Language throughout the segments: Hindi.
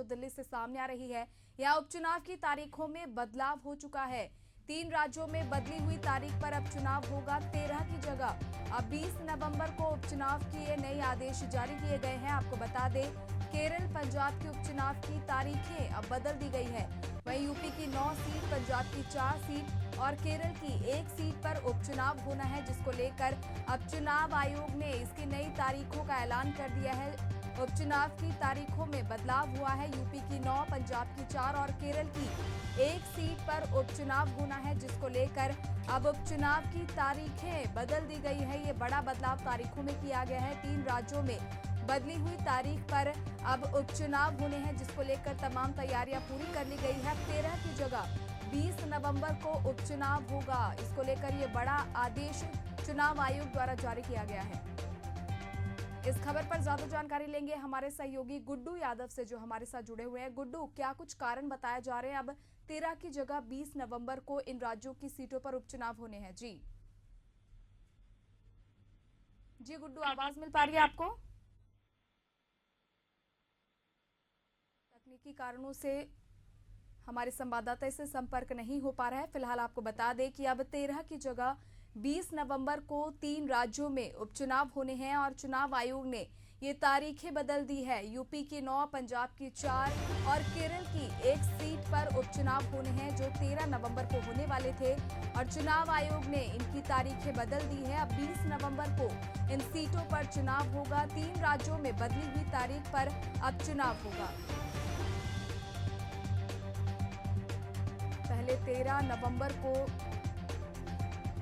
दिल्ली से सामने आ रही है। यहाँ उपचुनाव की तारीखों में बदलाव हो चुका है। 3 राज्यों में बदली हुई तारीख पर अब चुनाव होगा 13 की जगह। अब 20 नवंबर को उपचुनाव के ये नए आदेश जारी किए गए हैं। आपको बता दें, केरल पंजाब के उपचुनाव की तारीखें अब बदल दी गई है। वहीं यूपी की 9 सीट, पंजाब की 4 सीट और केरल की 1 सीट पर उपचुनाव होना है, जिसको लेकर अब चुनाव आयोग ने इसकी नई तारीखों का ऐलान कर दिया है। उपचुनाव की तारीखों में बदलाव हुआ है। यूपी की 9, पंजाब की 4 और केरल की 1 सीट पर उपचुनाव होना है, जिसको लेकर अब उपचुनाव की तारीखें बदल दी गई है। ये बड़ा बदलाव तारीखों में किया गया है। 3 राज्यों में बदली हुई तारीख पर अब उपचुनाव होने हैं, जिसको लेकर तमाम तैयारियां पूरी कर ली गई है। 13 की जगह 20 नवंबर को उपचुनाव होगा। इसको लेकर ये बड़ा आदेश चुनाव आयोग द्वारा जारी किया गया है। इस खबर पर ज्यादा जानकारी लेंगे हमारे सहयोगी गुड्डू यादव से, जो हमारे साथ जुड़े हुए हैं। गुड्डू, क्या कुछ कारण बताए जा रहे हैं अब 13 की जगह 20 नवंबर को इन राज्यों की सीटों पर उपचुनाव होने हैं? जी जी गुड्डू, आवाज मिल पा रही है आपको? तकनीकी कारणों से हमारे संवाददाता से संपर्क नहीं हो पा रहा है। फिलहाल आपको बता दें कि अब 13 की जगह 20 नवंबर को 3 राज्यों में उपचुनाव होने हैं और चुनाव आयोग ने ये तारीखें बदल दी है। यूपी की 9, पंजाब की 4 और केरल की 1 सीट पर उपचुनाव होने हैं, जो 13 नवंबर को होने वाले थे और चुनाव आयोग ने इनकी तारीखें बदल दी है। अब 20 नवंबर को इन सीटों पर चुनाव होगा। 3 राज्यों में बदली हुई तारीख पर अब चुनाव होगा। पहले 13 नवंबर को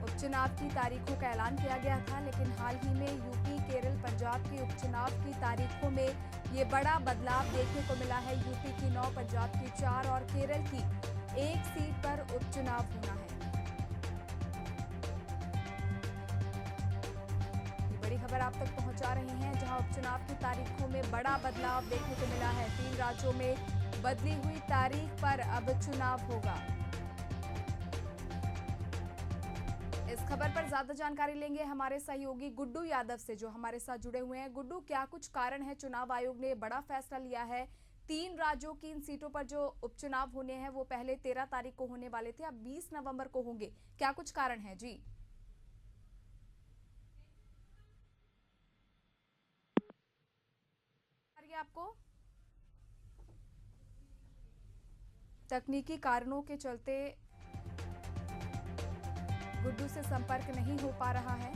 उपचुनाव की तारीखों का ऐलान किया गया था, लेकिन हाल ही में यूपी, केरल, पंजाब के उपचुनाव की तारीखों में ये बड़ा बदलाव देखने को मिला है। यूपी की 9, पंजाब की 4 और केरल की 1 सीट पर उपचुनाव होना है। ये बड़ी खबर आप तक पहुंचा रहे हैं, जहां उपचुनाव की तारीखों में बड़ा बदलाव देखने को मिला है। 3 राज्यों में बदली हुई तारीख पर अब चुनाव होगा। इस खबर पर ज्यादा जानकारी लेंगे हमारे सहयोगी गुड्डू यादव से, जो हमारे साथ जुड़े हुए हैं। गुड्डू, क्या कुछ कारण है चुनाव आयोग ने बड़ा फैसला लिया है? 3 राज्यों की इन सीटों पर जो उपचुनाव होने हैं वो पहले 13 तारीख को होने वाले थे, अब 20 नवंबर को होंगे। क्या कुछ कारण है? जी आपको तकनीकी कारणों के चलते गुड्डू से संपर्क नहीं हो पा रहा है।